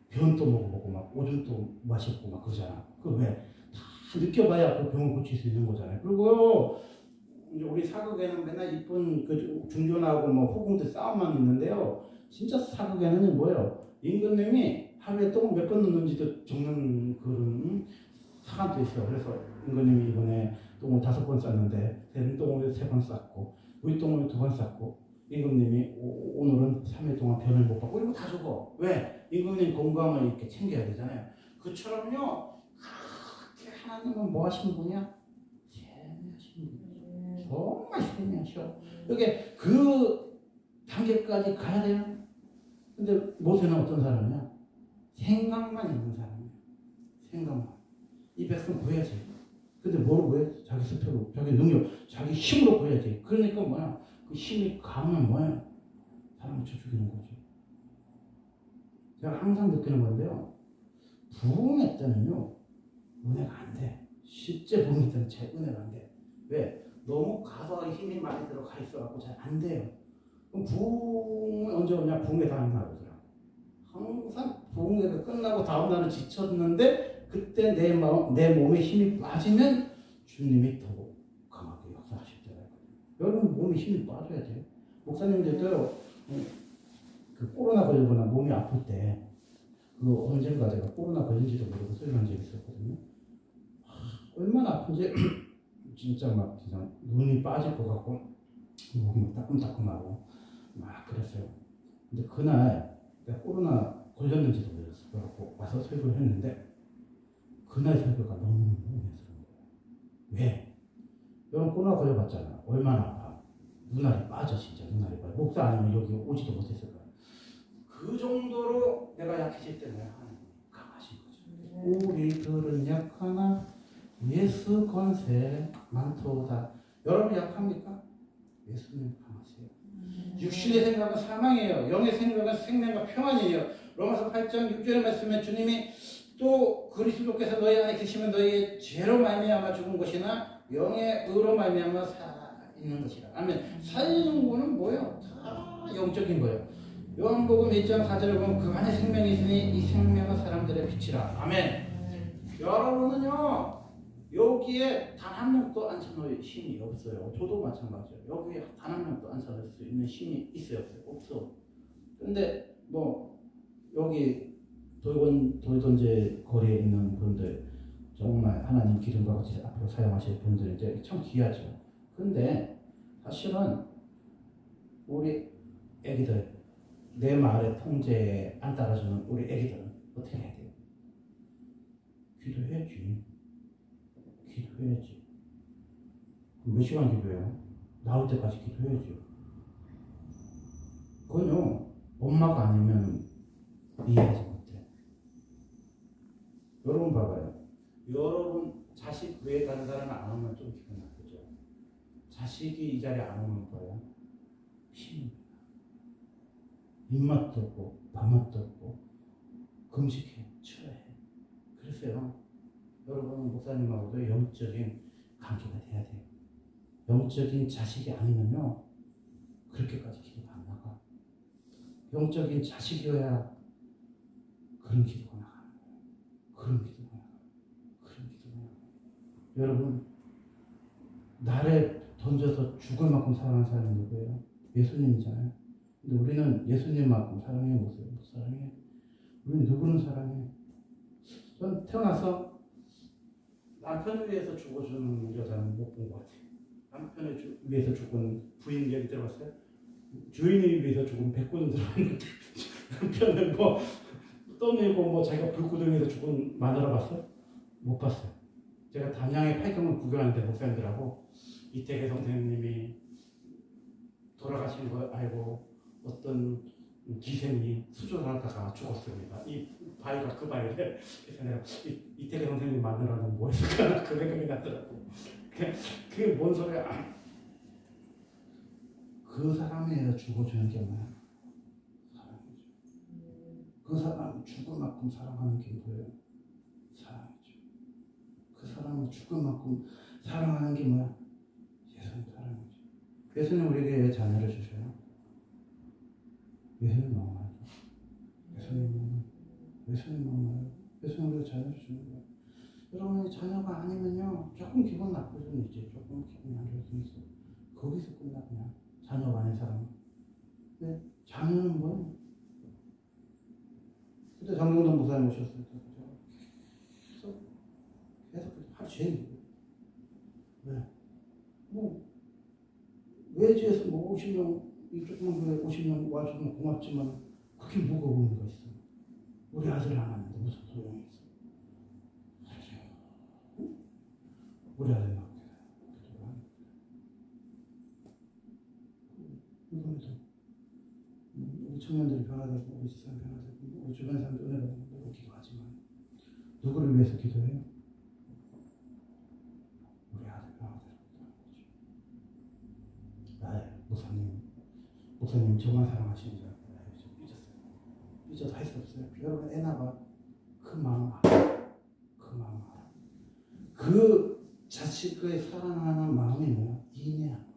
변도 먹어보고 막 오줌도 마시고 막 그러잖아. 그 왜? 다 느껴봐야 그 병을 고칠 수 있는 거잖아요. 그리고 우리 사극에는 맨날 이쁜 그 중전하고 뭐 후궁들 싸움만 있는데요. 진짜 사극에는 뭐예요? 임금님이 하루에 똥을 몇 번 넣는지도 적는 그런 사관도 있어요. 그래서 임금님이 이번에 똥을 5번 쌌는데 쟤는 똥을 3번 쌌고 우리 똥을 2번 쌌고 임금님이 오늘은 3일 동안 변을 못 받고 이런 거 다 적어. 왜? 임금님 건강을 이렇게 챙겨야 되잖아요. 그처럼요. 그렇게 하나님은 뭐 하시는 분이야? 세미하시는 분이죠. 정말 세미하셔. 이게 그 단계까지 가야 돼요. 근데 모세는 어떤 사람이야? 생각만 있는 사람이야. 생각만. 이 백성 구해야지. 근데 뭘 구해? 자기 스펙으로, 자기 능력, 자기 힘으로 구해야지. 그러니까 뭐야? 그 힘이 강하면 뭐야? 사람을 쳐 죽이는 거죠. 제가 항상 느끼는 건데요. 부흥회 때는요, 은혜가 안 돼. 실제 부흥회 때는 제 은혜가 안 돼. 왜? 너무 과도하게 힘이 많이 들어가 있어갖고 잘 안 돼요. 그럼 부흥은 언제 오냐? 부흥회 다음 날 오더라. 항상 부흥회가 끝나고 다음 날은 지쳤는데 그때 내 몸에 힘이 빠지면 주님이 더 강하게 역사하실 때가 있거든요. 여러분 몸에 힘이 빠져야 돼요. 목사님들도 그 코로나 걸리거나 몸이 아플 때 그 언젠가 제가 코로나 걸린지도 모르고 설명한 적이 있었거든요. 얼마나 아픈지 진짜 막 그냥 눈이 빠질 것 같고 목이 막 따끔따끔하고 막 그랬어요. 근데 그날 내가 코로나 걸렸는지도 몰랐어요. 그래갖고 와서 설교를 했는데 그날 설교가 너무 은혜스러운 거예요. 왜? 여러분 코로나 걸려봤잖아. 얼마나 아파. 눈알이 빠져 진짜 눈알이 빠져. 목사 아니면 여기 오지도 못했을 거야. 그 정도로 내가 약해질 때는 하나님 강하신 거죠. 우리들은 약하나 예수 권세 많도다. 여러분 약합니까? 예수님 강하세요. 육신의 생각은 사망이에요. 영의 생각은 생명과 평안이에요. 로마서 8장 6절의 말씀에 주님이 또 그리스도께서 너희 안에 계시면 너희의 죄로 말미암아 죽은 것이나 영의 의로 말미암아 살아 있는 것이라. 아멘. 살리는 거는 뭐예요? 다 영적인 거예요. 요한복음 1장 4절에 보면 그 안에 생명이 있으니 이 생명은 사람들의 빛이라. 아멘. 여러분은요 여기에 단 한 명도 앉혀놓을 힘이 없어요. 저도 마찬가지예요. 여기에 단 한 명도 앉혀놓을 수 있는 힘이 있어요? 없어요? 없어. 근데 뭐 여기 돌던제 거리에 있는 분들 정말 하나님 기름과 같이 앞으로 사용하실 분들인데 참 귀하죠. 근데 사실은 우리 애기들 내 말에 통제에 안 따라주는 우리 애기들은 어떻게 해야 돼요? 기도해야지. 기도해야지. 몇 시간 기도해요? 나올 때까지 기도해야죠. 그건요 엄마가 아니면 이해하지 못해. 여러분 봐봐요. 여러분 자식 외에 다른 사람을 안 오면 좀 기분 나쁘죠. 자식이 이 자리에 안 오면 뭐예요? 피입니다. 입맛도 없고 밥맛도 없고 금식해, 치료해. 그래서 글쎄요. 여러분 목사님하고도 영적인 관계가 돼야 돼요. 영적인 자식이 아니면요. 그렇게까지 기도가 안 나가. 영적인 자식이어야 그런 기도가 나가는 거예요. 그런 기도가 나가요. 그런 기도가 나가요. 여러분 나를 던져서 죽을 만큼 사랑하는 사람이 누구예요? 예수님이잖아요. 근데 우리는 예수님만큼 사랑해 보세요. 못 사랑해. 우리는 누구는 사랑해. 전 태어나서 남편을 위해서 죽어주는 여자는 못 본 것 같아요. 남편을 위해서 죽은 부인 얘기 들어봤어요? 주인을 위해서 죽은 백구는 들어봤는데 남편을 뭐 떠밀고 뭐 자기가 불구덩이에서 죽은 마누라 봤어요? 못 봤어요. 제가 단양의 팔경을 구경하는데 목사님들하고 이태계 선생님이 돌아가신 걸 알고 어떤 기생이 수조하다가 죽었습니다. 이 바위가 그 바위래. 그래서 내가 이태계 선생님 마누라는 뭐 했을까? 그 생각이 나더라고. 그게 뭔 소리야. 그 사람에 죽어주는 게 뭐야? 사랑이죠. 그 사람 죽을 만큼 사랑하는 게 뭐예요? 사랑이죠. 그 사람을 죽을 만큼 사랑하는 게 뭐야? 예수님 사랑이죠. 예수님 우리에게 왜 자녀를 주셔요? 예수님 너무 많아요. 예수님 너무 많아요. 예수님 우리에게 자녀를 주는 거예요. 여러분의 자녀가 아니면요 조금 기분 나쁠 수는 있지. 조금 기분이 안 좋을 수는 있어. 거기서 끝나 그냥. 자녀가 아닌 사람은. 근데 자녀는 뭐예요? 그때 장동건 목사님 오셨을 때 계속 하루 종일 왜? 외지에서 뭐 50명 이 조그만 교회 50명 와주면 고맙지만 그게 뭐가 의미가 있어? 우리 아들 안 하는데 무슨 소용이 있어? 응? 우리 아들 낳게 이번에도 우리 청년들이 변화되고 우리 세상이 변화되고 우리 주변 사람들 은혜 받는 기도하지만 누구를 위해서 기도해요? 우리 아들 변화되라고 기도하는 거죠. 목사님 저만 사랑하시는 줄 알고 좀 삐져서 할 수 없어요. 여러분 애 낳아 그 마음 알아. 그 마음 알아. 그 자식을 사랑하는 마음이 뭐야? 인내야.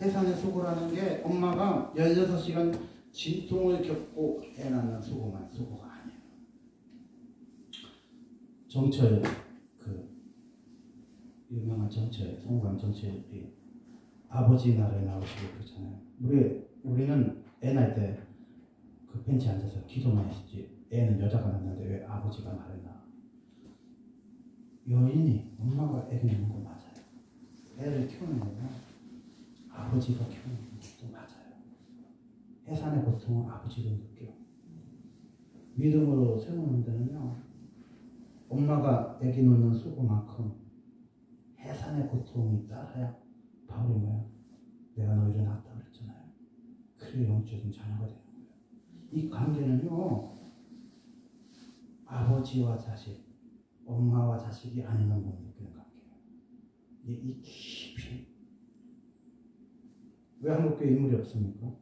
해산의 수고라는 게 엄마가 16시간 진통을 겪고 애 낳는 수고가 아니에요. 정철 그 유명한 정철 성관 정철이 아버지 나라에 나오시고 그렇잖아요. 우리는 애 낳을 때 그 벤치에 앉아서 기도만 했지 애는 여자가 낳는데 왜 아버지가 나라에 나와? 여인이 엄마가 애 낳는 거 맞아요. 애를 키우는 거는 아버지가 키우는 것도 맞아요. 해산의 고통은 아버지도 느껴요. 믿음으로 세우는 데는요, 엄마가 아기 놓는 수고만큼 해산의 고통이 따라야 바울이 뭐야? 내가 너희를 낳았다 그랬잖아요. 그래 영적인 자녀가 되는 거예요. 이 관계는요, 아버지와 자식, 엄마와 자식이 아니면 못 느끼는 관계예요. 이 깊이. 왜 한국교회 인물이 없습니까?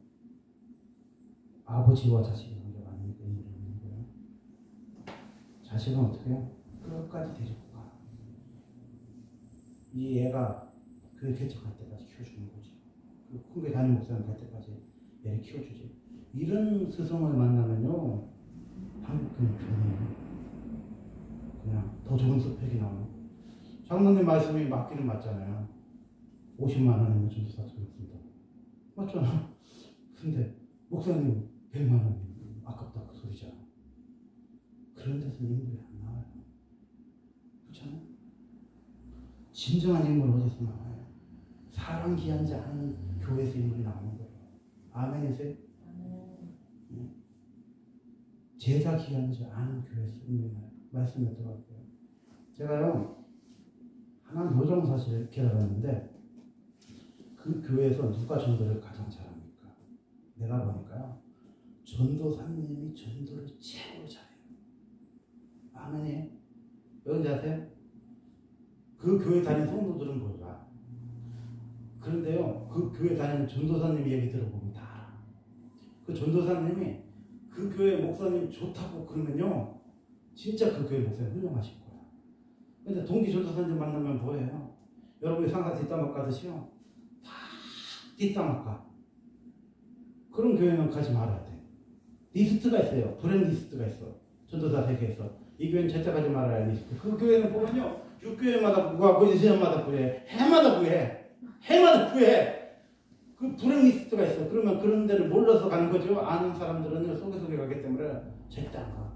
아버지와 자식의 관계가 아니니까 인물이 없는 거예요. 자식은 어떻게 해요? 끝까지 데리고 가. 이 애가 교회 개척할 때까지 키워주는 거지. 그 큰교회 담임 목사님 갈 때까지 애를 키워주지. 이런 스승을 만나면요, 한국교회 편이에요. 그냥 더 좋은 스펙이 나오는. 장로님 말씀이 맞기는 맞잖아요. 50만 원이면 전도사 들었습니다. 맞잖아. 근데 목사님 100만 원이면 아깝다 그 소리잖아. 그런 데서 인물이 안 나와요. 그렇잖아요. 진정한 인물은 어디서 나와요? 사람 귀한지 아는 교회에서 인물이 나오는 거예요. 아멘이세요? 네. 제자 귀한지 아는 교회에서 인물이 나와요. 말씀에 들어갈게요. 제가요 하나님 노정사실 깨달았는데 그 교회에서 누가 전도를 가장 잘합니까? 내가 보니까요 전도사님이 전도를 최고로 잘해요. 아멘이에요? 여러분 아세요? 그 교회 다니는 성도들은 몰라. 그런데요 그 교회 다니는 전도사님 얘기 들어보면 다 알아. 그 전도사님이 그 교회 목사님 좋다고 그러면요 진짜 그 교회 목사님 훌륭하실 거야. 근데 동기 전도사님 만나면 뭐예요? 여러분이 상가 뒷담화 까듯이요. 다 뒷담화 까. 그런 교회는 가지 말아야 돼. 리스트가 있어요. 브랜드 리스트가 있어. 전도사 세계에서. 이 교회는 절대 가지 말아야 리스트. 그 교회는 보면요. 6교회마다 구하고 1년마다 구해. 해마다 구해. 해마다 구해. 그 브랜드 리스트가 있어. 그러면 그런 데를 몰라서 가는 거죠. 아는 사람들은 속에 가기 때문에 절대 안 가.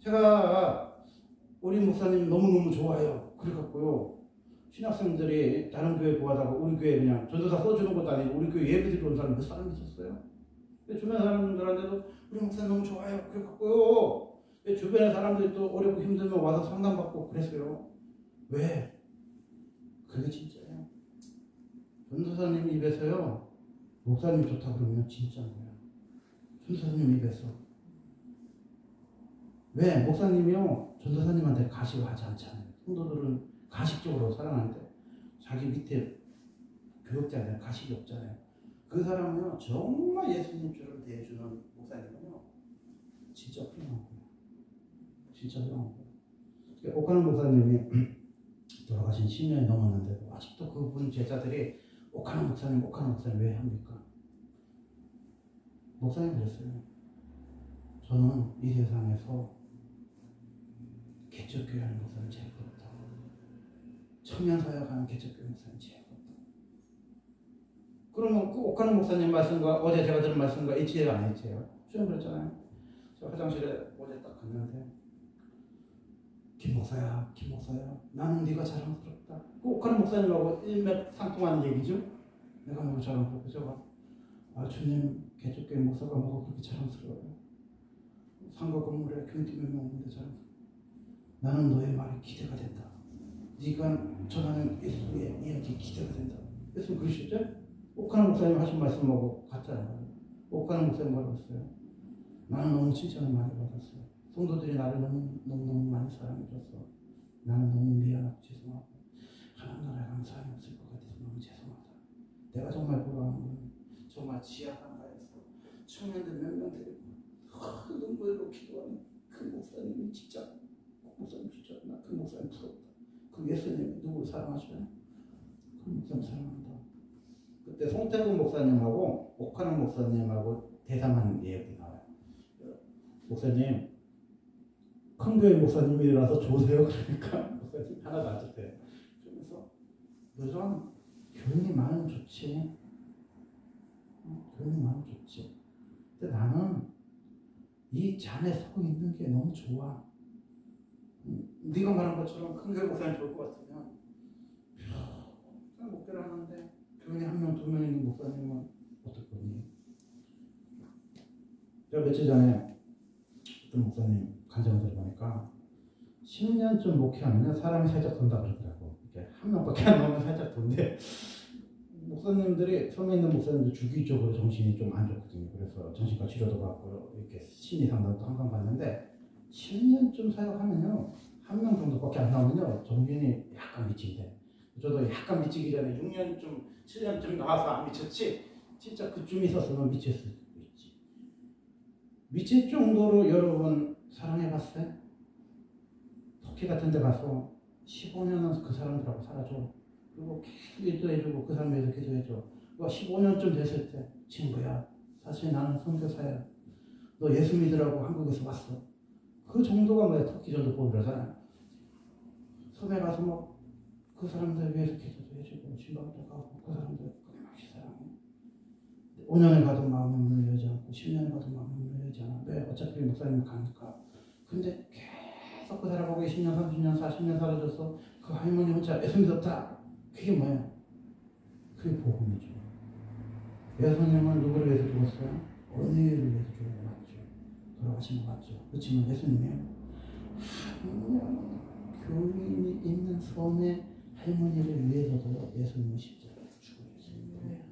제가 우리 목사님 너무너무 좋아요. 그래갖고요. 신학생들이 다른 교회 구하다가 우리 교회 그냥 전도사 써주는 것도 아니고 우리 교회 예배 드리러 온 사람 몇 사람 있었어요. 주변 사람들한테도 우리 목사님 너무 좋아요. 그래갖고요. 주변의 사람들이 또 어렵고 힘들면 와서 상담받고 그랬어요. 왜? 그게 진짜예요. 전도사님 입에서요. 목사님 좋다 그러면 진짜인 거예요. 전도사님 입에서. 왜? 목사님이요. 전도사님한테 가식을 하지 않잖아요. 성도들은 가식적으로 사랑하는데 자기 밑에 교역자한테 가식이 없잖아요. 그 사람은요. 정말 예수님처럼 대해주는 목사님은요. 진짜 훌륭한 거예요. 진짜 훌륭한 거예요. 옥하는 목사님이 돌아가신 10년이 넘었는데도 아직도 그분 제자들이 옥하는 목사님 왜 합니까? 목사님 그랬어요. 저는 이 세상에서 개척교회 하는 목사님 제일 부럽다. 청년사역하는 개척교회 목사님 제일 부럽다. 그러면 그 옥하는 목사님 말씀과 어제 제가 들은 말씀과 일치해요 안 일치해요? 수영 그랬잖아요. 저 화장실에 어제 딱 갔는데 김 목사야 나는 네가 자랑스럽다. 그 옥하는 목사님하고 일맥상통하는 얘기죠. 내가 너무 자랑스럽고 제가 주님 개척교회 목사가 뭐가 그렇게 자랑스러워요. 상가 건물에 교인들 몇 명 오는데 자랑스러워. 나는 너의 말이 기대가 된다. 네가 전하는 예수의 이야기 기대가 된다. 예수님 그러시죠? 옥하는 목사님 하신 말씀하고 같잖아요. 옥하는 목사님 뭐라고 했어요? 나는 너무 칭찬을 많이 받았어요. 성도들이 나를 너무 많이 사랑해줬어. 나는 너무 미안하고 죄송하고 하나님 나라에 가면 사람이 없을 것 같아서 너무 죄송하다. 내가 정말 보라는 건 정말 지하 상가에서 청년들 몇 명 데리고 눈물로 기도하는 그 목사님이 진짜 나 그 목사님 부럽다. 그 예수님이 누구를 사랑하시나요? 그 목사님 사랑한다. 그때 송태근 목사님하고 옥하는 목사님하고 대담한 예언이 나와요. 목사님 큰 교회 목사님이라서 좋으세요? 그러니까 목사님 하나도 안 좋대요. 그러면서 요즘 교인이 많으면 좋지. 교인이 많으면 좋지. 근데 나는 이 잔에 서 있는 게 너무 좋아. 네가 말한 것처럼 큰 교회 목사님 좋을 것 같으면 그냥 목회를 하는데 교인이 한 명, 두 명 있는 목사님은 어떨 거니? 제가 며칠 전에 어떤 목사님 간증을 들어보니까 10년쯤 목회하면 사람이 살짝 돈다 그러더라고. 이렇게 한 명밖에 안 나오면 살짝 돈데 목사님들이 처음에 있는 목사님들 주기적으로 정신이 좀 안 좋거든요. 그래서 정신과 치료도 받고 이렇게 심리 상담도 항상 받는데 10년쯤 사역하면요 한 명 정도밖에 안 나오면요 정신이 약간 미치게. 저도 약간 미치기 전에 6년쯤 7년쯤 나와서 안 미쳤지 진짜 그쯤 있었으면 미쳤을 수도 있지. 미칠 정도로 여러분 사랑해봤어요? 터키 같은 데 가서 15년은 그 사람들하고 살아줘. 그리고 기도해주고 그 사람 위해서 기도해줘. 15년쯤 됐을 때 친구야 사실 나는 선교사야. 너 예수 믿으라고 한국에서 왔어. 그 정도가 뭐야 터키 정도 뽑으라잖아. 섬에 가서 뭐 그 사람들 위해서 기도도 해주고 신방도 가고 그 사람들 끊임없이 사랑해. 5년을 가도 마음이 문을 열지 않고 10년을 가도 마음이 문을 열지 않아. 왜? 어차피 목사님 가니까. 근데 계속 그 사람하고 20년, 30년, 40년 살아줘서 그 할머니 혼자 예수 믿었다. 그게 뭐예요? 그게 복음이죠. 예수님은 누구를 위해서 죽었어요? 어린이를 위해서 죽은 거 맞죠. 돌아가신 거 맞죠. 그렇지만 예수님이 한 명 교인이 있는 섬의 할머니를 위해서도 예수님은 십자가에 죽으셨어요. 왜?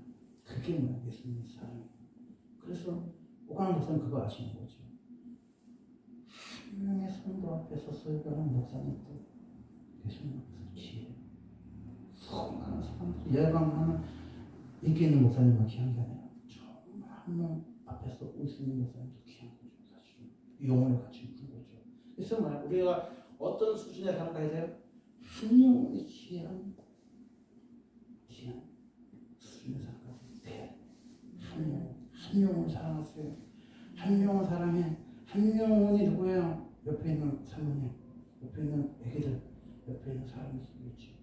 그게 뭐야? 예수님의 사랑이에요. 그래서 옥하는 목사님 그거 아시는 거죠. 한 명의 성도 앞에서 설교하는 목사님도 예수님 앞에서 지혜. 수많은 사람들이 열광하는 인기 있는 목사님만 귀한 게 아니라 정말 한 명 앞에서 울 수 있는 목사님도 귀한 거죠. 사실은 영혼을 같이 준 거죠. 그래서 뭐야? 우리가 어떤 수준에 살아가야 돼요? 한 영혼이 귀한 수준에 살아가야 돼. 한 영혼 사랑하세요. 한 영혼 사랑해. 한 영혼이 누구예요? 옆에 있는 사모님, 옆에 있는 애기들, 옆에 있는 사람이 있지.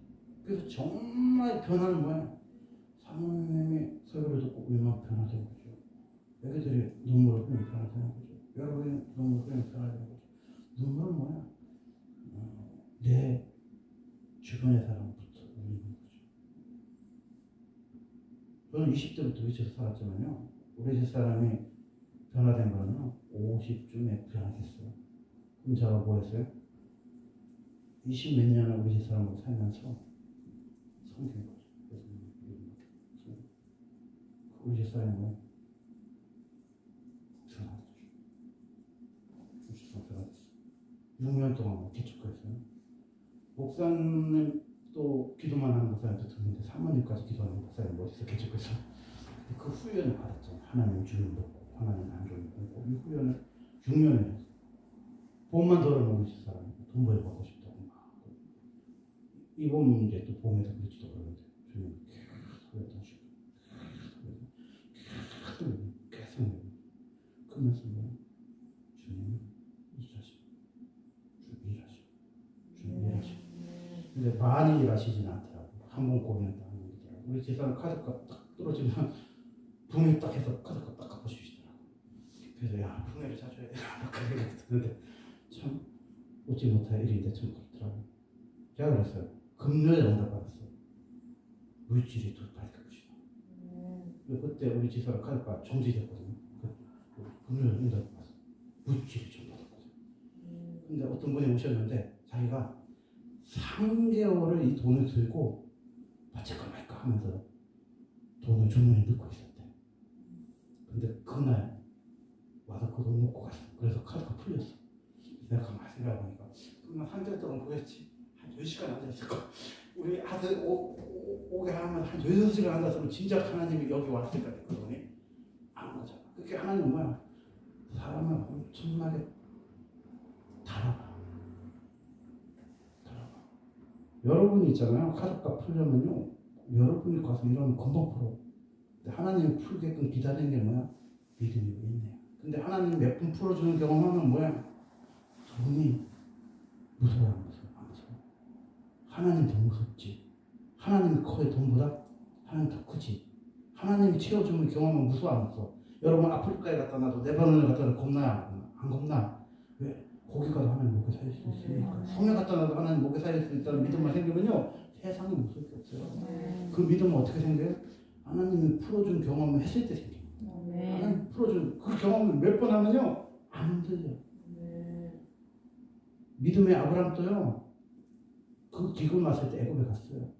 그래서 정말 변화는 뭐야? 사모님이 설교를 듣고 우리만 변화되는 거죠. 애기들이 눈물을 흘리면 변화되는 거죠. 여러분이 눈물을 흘리면 변화되는 거죠. 눈물은 뭐야? 내 주변의 사람부터 울리는 거죠. 저는 20대부터 우리 집에서 살았지만요. 우리 집 사람이 변화된 거는요. 50쯤에 변화됐어요. 그럼 제가 뭐 했어요? 20 몇 년을 우리 집 사람하고 살면서 섬긴 거죠. 우리 집 사람이 뭐예요? 변화됐죠. 우리 집 사람 변화됐어. 6년 동안 개척했어요. 목사님 또 기도만 하는 목사님도 듣는데 사모님까지 기도하는 목사님 어디서 개척했어? 그 후연을 받았잖아. 하나님 주는 거, 하나님 안 주는 거. 이 후연을 6년을 했어. 봄만 덜어놓은 사람이 돈 벌어보고 싶다고 막. 이번 이제 또 봄에도 그렇지도 그러는데 주님 계속 소리하다 주고 계속 그러면서 뭐 주님은 일하시고 주님 일하시고 주님 일하시고 근데 많이 일하시지는 않더라고. 한 번 고기는 딱 하는 거더라고. 우리 집사람 카드값 딱 떨어지면 분해 딱 해서 카드값 딱 갚아주시더라고. 그래서 야 분해를 사줘야 돼 막 그런 생각이 드는데 참 웃지 못할 일인데 참 그렇더라고. 제가 그랬어요. 금요일에 응답 받았어. 물질이 더 밝혀주시다. 그때 우리 집사람 카드값 정지됐거든요. 금요일에 응답 받았어. 물질이 좀 받았거든요. 근데 어떤 분이 오셨는데 자기가 3개월을 이 돈을 들고 바칠까 말까 하면서 돈을 주머니에 넣고 있었대. 근데 그날 와서 그 돈 놓고 갔어. 그래서 카드가 풀렸어. 내가 가만히 생각해보니까 그만 한 달 동안 보였지. 한 10시간 앉아있을까. 우리 아들 오게 하면 한 6시간 앉았으면 진짜 하나님이 여기 왔을 까 그 돈이 안 오잖아. 그게 하나님 뭐야? 사람을 엄청나게 달아봐. 여러분이 있잖아요. 카드값 풀려면요. 여러분이 가서 이러면 금방 풀어. 근데 하나님이 풀게끔 기다리는 게 뭐야? 믿음이 있네요. 근데 하나님 몇 분 풀어주는 경험하면 뭐야? 돈이 무서워요, 안 무서워? 하나님 더 무섭지. 하나님이 커요, 돈보다? 하나님 더 크지. 하나님이 채워주는 경험은 무서워, 안 무서워? 여러분 아프리카에 갖다 놔도 레바논에 갖다 놔도 겁나요? 안 겁나? 왜? 거기가도 하나님 목에 살릴 수 있으니까. 성에 갖다 놔도 하나님 목에 살릴 수 있다는 믿음만 생기면요 세상에 무서울 게 없어요. 그 믿음은 어떻게 생겨요? 하나님이 풀어준 경험을 했을 때 생겨요. 하나님 풀어준 그 경험을 몇 번 하면요 안 들려. 믿음의 아브람도요 그 기근 왔을 때 애굽에 갔어요.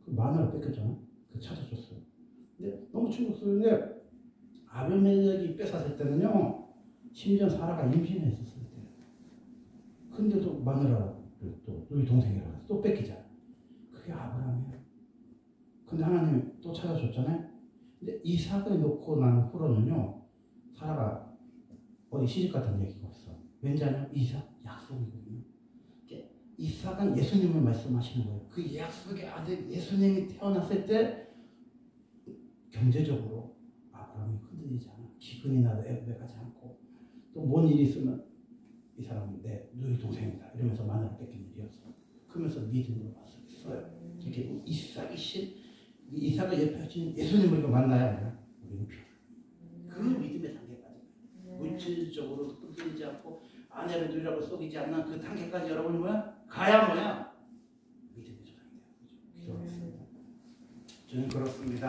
그 마누라 뺏겼잖아. 그 찾아줬어요. 근데 너무 충격스러운데 아비멜렉이 뺏었을 때는요 심지어 사라가 임신했었을 때. 근데도 마누라를 또 우리 동생이라고 해서 또 뺏기잖아. 그게 아브라함이에요. 근데 하나님이 또 찾아줬잖아요. 근데 이삭을 놓고 난 후로는요 사라가 어디 시집 갔다는 얘기가 없어. 왠지 아냐? 이삭 약속이거든요. 이삭은 예수님을 말씀하시는 거예요. 그 약속의 아들 예수님이 태어났을 때 경제적으로 아브라함이 흔들리지 않아. 기근이 나도 애굽에 가지 않고 또 뭔 일이 있으면 이 사람은 내 너희 동생이다 이러면서 마누라 뺏긴 일이었어. 그러면서 믿음으로 맞섰어요. 이렇게 이삭을 예표하신 예수님을 만나야 우리는 그 믿음의 단계까지 물질적으로 흔들리지 않고 아내를 누리라고 속이지 않는 그 단계까지 여러분이 뭐야? 가야 뭐야? 믿음의 조상이 되는 거죠. 기도하겠습니다. 저는 그렇습니다.